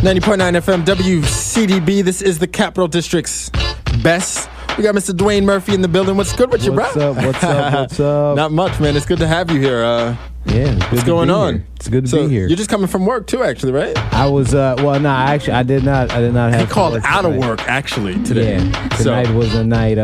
90.9 FM WCDB. This is the Capital District's best. We got Mr. Dwayne Murphy in the building. What's good with you, bro? What's up? Not much, man. It's good to have you here. What's going on? Here. It's good to be here. You're just coming from work too, actually, right? I was. I did not have. He called out of work actually today. Yeah, tonight was a night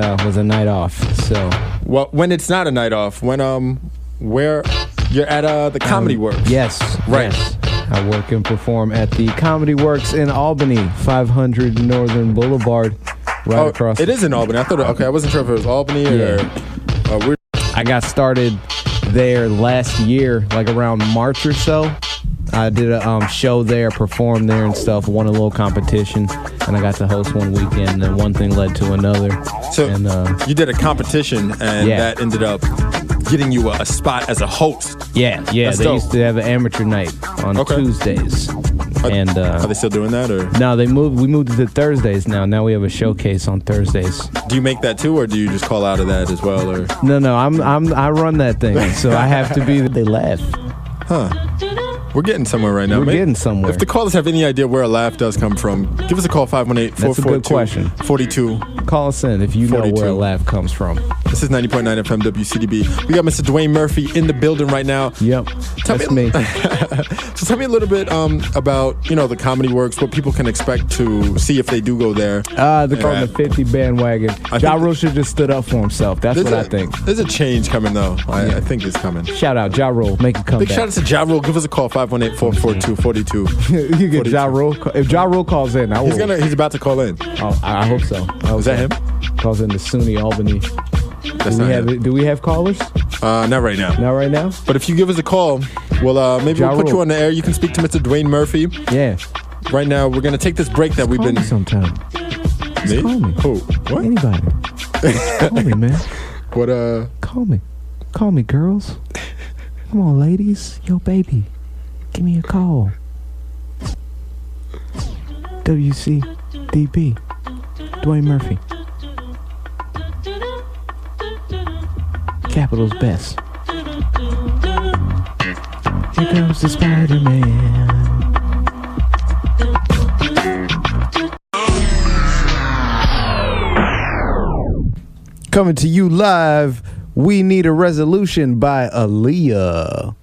off. So, well, when it's not a night off, where you're at the Comedy Works. Yes, right. Yes. I work and perform at the Comedy Works in Albany, 500 Northern Boulevard, across. It is in Albany. I wasn't sure if it was Albany or. I got started there last year, like around March or so. I did a show there, performed there and stuff, won a little competition, and I got to host one weekend, and then one thing led to another. So you did a competition, and that ended up getting you a spot as a host. Yeah. That's they dope. used to have an amateur night on Tuesdays. Are they still doing that, or? No, we moved it to Thursdays now. Now we have a showcase on Thursdays. Do you make that too, or do you just call out of that as well, or? No, I run that thing, so I have to be. They laugh. Huh. We're getting somewhere right now. We're getting somewhere. If the callers have any idea where a laugh does come from, give us a call, 518-442-4242. That's a good question. Call us in if you know where a laugh comes from. This is 90.9 FM WCDB. We got Mr. Dwayne Murphy in the building right now. Yep, that's me. So tell me a little bit about the Comedy Works, what people can expect to see if they do go there. They're calling the 50 bandwagon. Ja Rule should just stood up for himself. That's what I think. There's a change coming, though. I think it's coming. Shout out Ja Rule. Make it come Big back. shout out to Ja Rule. Give us a call, 518-442-4242. You get Ja Rule. If Ja Rule calls in, I will. He's about to call in. Oh, I hope so. Is that him? Calls in to SUNY Albany. Do we have callers? Not right now. Not right now? But if you give us a call, we'll put you on the air. You can speak to Mr. Dwayne Murphy. Yeah. Right now, we're going to take this break that we've been... Call me sometime. Me? Call me. Who? What? Anybody. Call me, man. What, Call me. Call me, girls. Come on, ladies. Yo, baby. Give me a call. WCDB. Dwayne Murphy. Capital's best. Here comes the Spider-Man. Coming to you live, We Need a Resolution by Aaliyah.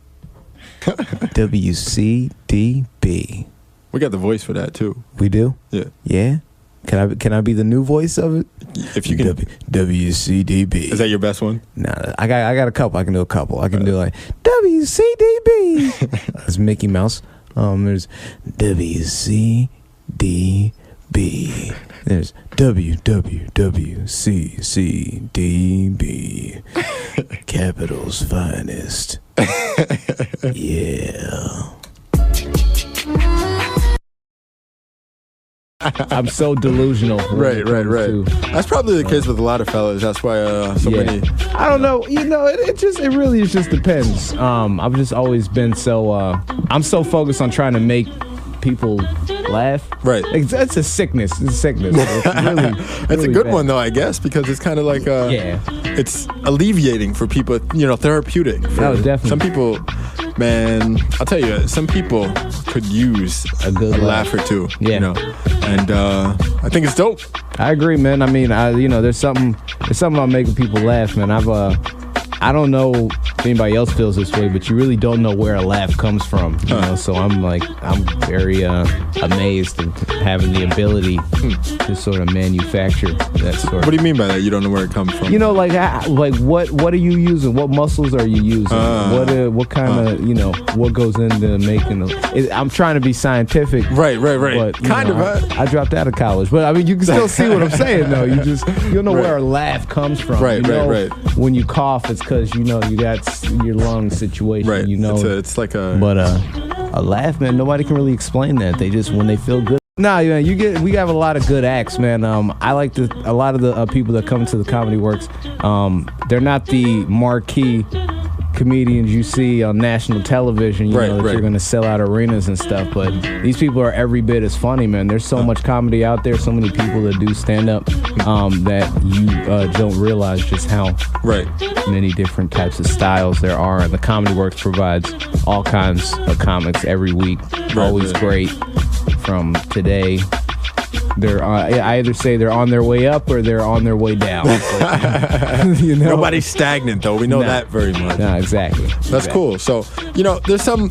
WCDB. We got the voice for that, too. We do? Yeah. Yeah? Can I be the new voice of it? If you can. WCDB. Is that your best one? Nah, I got a couple. I can do a couple. I can do like WCDB. That's Mickey Mouse. There's WCDB. There's WWWCCDB. Capital's finest. Yeah. I'm so delusional. Right. That's probably the case with a lot of fellas. That's why many. I don't know. It really just depends. I've just always been so. I'm so focused on trying to make people laugh. Right. It's a sickness. It's a sickness. It's really, it's a good one though, I guess, because it's kind of like it's alleviating for people. Therapeutic. Definitely. Some people. Man, I'll tell you, some people could use a laugh or two. Yeah. And I think it's dope. I agree, man. I mean, there's something about making people laugh, man. I don't know if anybody else feels this way, but you really don't know where a laugh comes from. So I'm very amazed at having the ability to sort of manufacture that sort of. What do you mean by that? You don't know where it comes from? What are you using? What muscles are you using? What kind of what goes into making I'm trying to be scientific. Right. But, kind of. I dropped out of college, but I mean, you can still see what I'm saying though. You don't know where a laugh comes from. Right. When you cough, it's because you got your lung situation. Right. It's like a. But a laugh, man. Nobody can really explain that. They just when they feel good. Nah, man, we have a lot of good acts, man. I like a lot of the people that come to the Comedy Works. They're not the marquee comedians you see on national television, you know, that you're going to sell out arenas and stuff. But these people are every bit as funny, man. There's so much comedy out there, so many people that do stand-up that you don't realize just how many different types of styles there are. And the Comedy Works provides all kinds of comics every week. Always great. from today. I either say they're on their way up or they're on their way down. You know? Nobody's stagnant, though. We know that very much. No, exactly. That's cool. So, there's some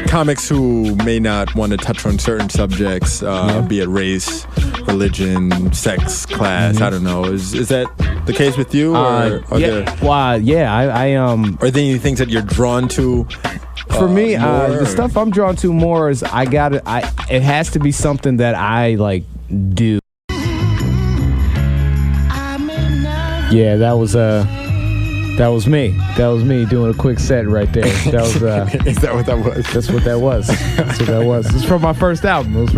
comics who may not want to touch on certain subjects, be it race, religion, sex, class. I don't know. Is that the case with you? Or are there any things that you're drawn to? For me, the stuff I'm drawn to more is it has to be something that I like do. Yeah, that was me. That was me doing a quick set right there. That was Is that what that was? That's what that was. It's from my first album. Okay,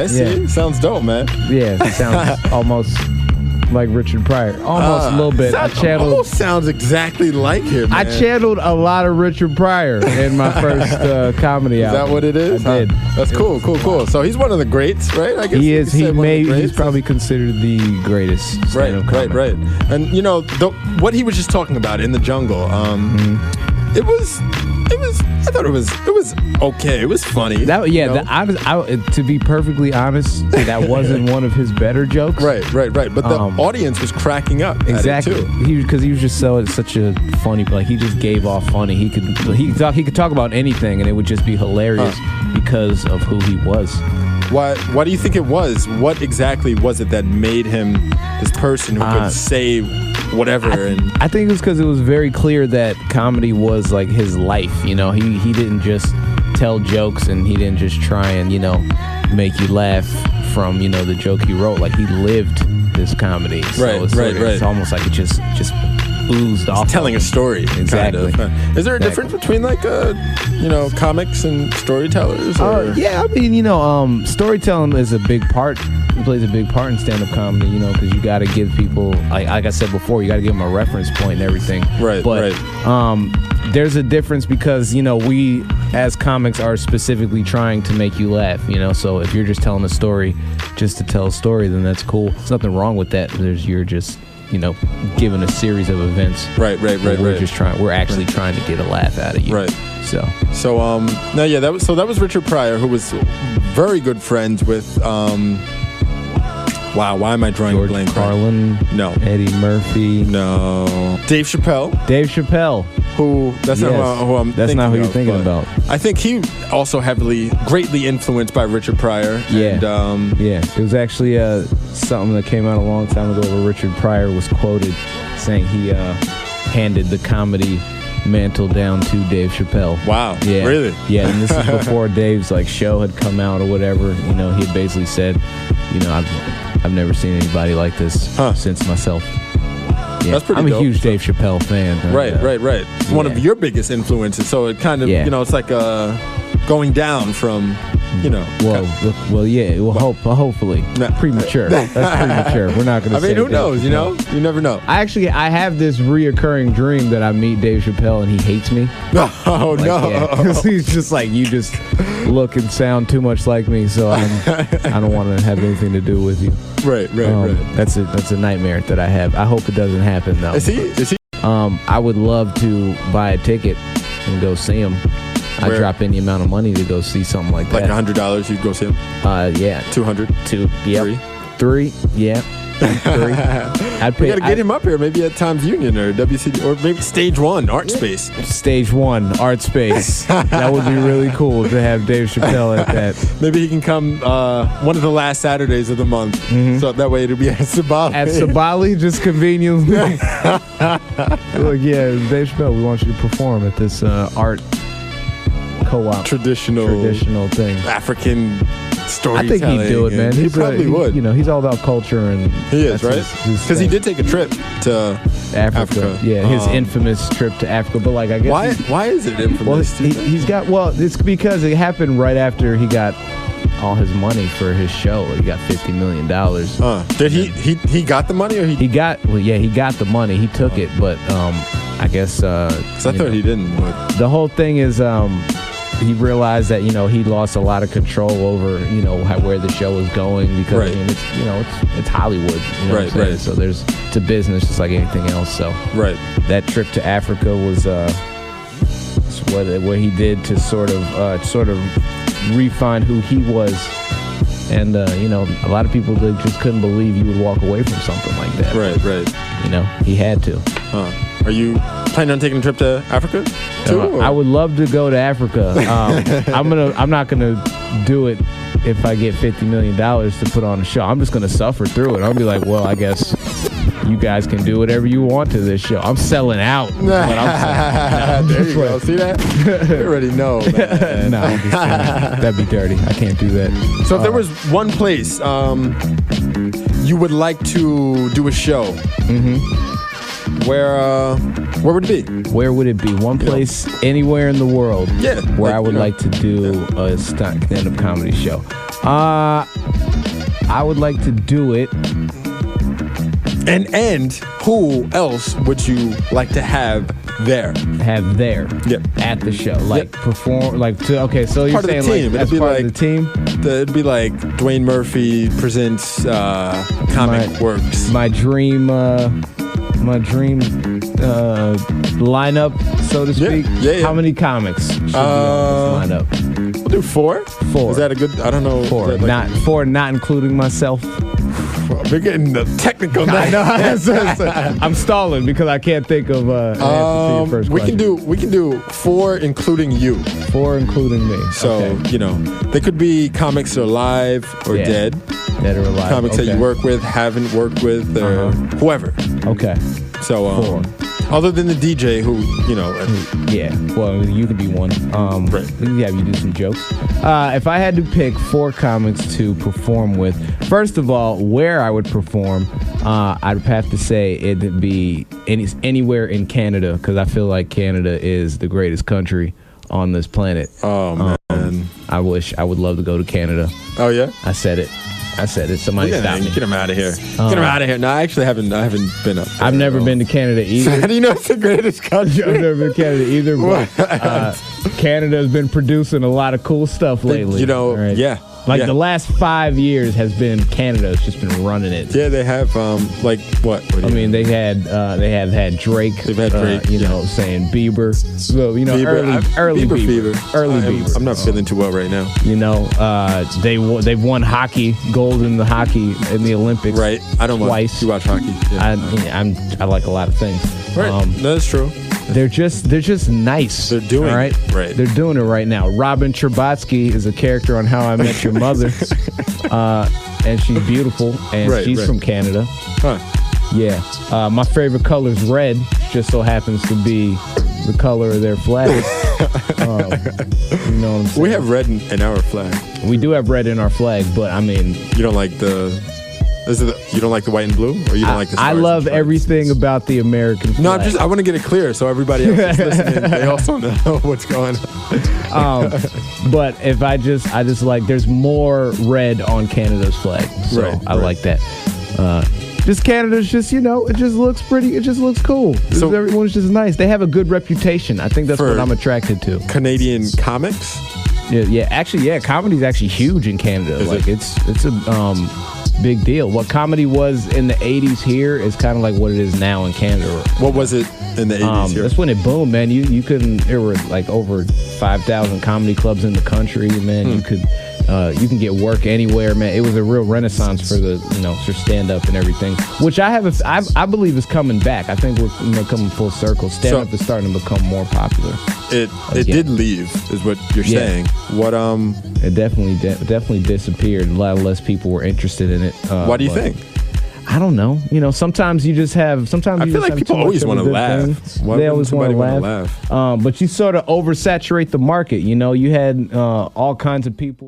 I see. Yeah. Sounds dope, man. Yeah, it sounds almost like Richard Pryor. Almost a little bit. Almost sounds exactly like him, man. I channeled a lot of Richard Pryor in my first comedy album. Is that what it is? I did. That's cool. So he's one of the greats, right? I guess he is. He's probably considered the greatest stand-up comic. Right. And what he was just talking about in the jungle, I thought it was okay. It was funny. To be perfectly honest, that wasn't one of his better jokes. Right. But the audience was cracking up. Exactly. At it too. Because he was just such a funny. Like he just gave off funny. He could talk about anything and it would just be hilarious because of who he was. Why do you think it was? What exactly was it that made him this person who could say whatever? I think it was because it was very clear that comedy was like his life. He didn't just tell jokes and he didn't just try and make you laugh from the joke he wrote. Like he lived this comedy. So right. It's almost like it just oozed off. Telling a story. Exactly. Kind of. Is there a difference between comics and storytellers? Storytelling is a big part. It plays a big part in stand-up comedy, because you got to give people, like I said before, you got to give them a reference point and everything. Right. But there's a difference because we as comics are specifically trying to make you laugh. So if you're just telling a story just to tell a story, then that's cool. There's nothing wrong with that. You're just given a series of events. Right. We're actually trying to get a laugh out of you. Right. So that was Richard Pryor, who was very good friends with wow, why am I drawing George a blank? Carlin? No. Eddie Murphy? No. Dave Chappelle? Who? That's not who I'm. That's not who you're thinking about. I think he also greatly influenced by Richard Pryor. Yeah. And, it was actually something that came out a long time ago where Richard Pryor was quoted saying he handed the comedy mantle down to Dave Chappelle. Wow. Yeah. Really? Yeah. And this is before Dave's show had come out or whatever. He had basically said, I've never seen anybody like this since myself. Yeah. That's pretty I'm dope. a huge Dave Chappelle fan. Right. It's one of your biggest influences. So it kind of, it's like going down from, hopefully. Premature. That's premature. We're not going to say who knows, You never know. I have this reoccurring dream that I meet Dave Chappelle and he hates me. Oh, no. Because he's just like, you just look and sound too much like me, so I don't want to have anything to do with you. Right. That's a nightmare that I have. I hope it doesn't happen, though. Is he? I would love to buy a ticket and go see him. I'd drop any amount of money to go see something like that. Like $100, you'd go see him? Yeah. 200? 2, yep. 3, yeah. 3. I'd pay. We gotta get him up here, maybe at Times Union or WCD, or maybe Stage 1, Art Space. Stage 1, Art Space. That would be really cool to have Dave Chappelle at that. Maybe he can come one of the last Saturdays of the month, so that way it'll be at Sabali. At Sabali, just conveniently. Like, Dave Chappelle, we want you to perform at this art co-op traditional thing, African storytelling. I think he'd do it, man. He probably would. He's all about culture, and he is, right? Because he did take a trip to Africa. Yeah, his infamous trip to Africa. But I guess why is it infamous? Well, it's because it happened right after he got all his money for his show. He got $50 million. Did he got the money, or he got the money. He took it, but I guess because I thought he didn't. The whole thing is he realized that he lost a lot of control over where the show was going, because it's Hollywood, right. So it's a business just like anything else. So that trip to Africa was years, what he did to sort of refine who he was. And, a lot of people just couldn't believe you would walk away from something like that. Right. He had to. Are you planning on taking a trip to Africa too? I would love to go to Africa. I'm not gonna do it if I get $50 million to put on a show. I'm just gonna suffer through it. I'll be like, well, I guess you guys can do whatever you want to this show. I'm selling out. There you go. See that? You already know, man. No, I'm just kidding. That'd be dirty. I can't do that. So if there was one place you would like to do a show, where would it be? Where would it be? One place anywhere in the world where I would like to do a stand-up comedy show. I would like to do it. And who else would you like to have there? At the show, perform, so you're part saying of the team. as part of the team? It'd be like Dwayne Murphy presents Comic Works. My dream lineup, so to speak. Yeah. How many comics should be on this lineup? We'll do 4. Is that a good? I don't know. 4. Four, not including myself. We're getting the technical now. I know. I'm stalling because I can't think of an answer to your first question. We can do 4 including you. 4 including me. So, they could be comics that are alive or dead. Dead or alive. Comics that you work with, haven't worked with, or whoever. Okay. So, 4. Other than the DJ who, Yeah, well, you could be one. You do some jokes. If I had to pick 4 comics to perform with, first of all, where I would perform, I'd have to say it'd be anywhere in Canada, because I feel like Canada is the greatest country on this planet. Oh, man. I would love to go to Canada. Oh, yeah? I said it. Somebody stop me. Get him out of here. Get him out of here. No, I actually haven't been up there. I've never been to Canada either. How do you know it's the greatest country? I've never been to Canada either, but Canada has been producing a lot of cool stuff lately. Right? Yeah. The last 5 years has been Canada's just been running it. Yeah, they have what? They had Drake. They've had Drake. Saying Bieber. So early Bieber fever. Early Bieber. I'm not feeling too well right now. They've won hockey, gold in the hockey in the Olympics. Right. I don't twice. You watch hockey. Yeah. I like a lot of things. Right. That's true. They're just nice. They're doing it. Right. They're doing it right now. Robin Cherbatsky is a character on How I Met Your Mother. And she's beautiful. And she's from Canada. Huh. Yeah. My favorite color is red. Just so happens to be the color of their flag. You know what I'm saying? We have red in our flag. We do have red in our flag, but I mean... You don't like you don't like the white and blue, or you don't like the stars? I love everything about the American flag. No, I want to get it clear so everybody else is listening. They also know what's going on. But if I just like, there's more red on Canada's flag, so I like that. Just Canada's just, it just looks pretty. It just looks cool. So everyone's just nice. They have a good reputation. I think that's what I'm attracted to. Canadian comics. Yeah. Actually, comedy's actually huge in Canada. It's a big deal. What comedy was in the 80s here is kind of like what it is now in Canada. What was it in the 80s here? That's when it boomed, man. You couldn't. There were like over 5,000 comedy clubs in the country, man. You can get work anywhere, man. It was a real renaissance for the for stand up and everything, which I believe is coming back. I think we're coming full circle. Stand up is starting to become more popular. It did leave, is what you're saying. What It definitely disappeared. A lot less people were interested in it. Why do you think? I don't know. Sometimes you just have. Sometimes I feel like people always want to laugh. They always want to laugh. But you sort of oversaturate the market. You had all kinds of people.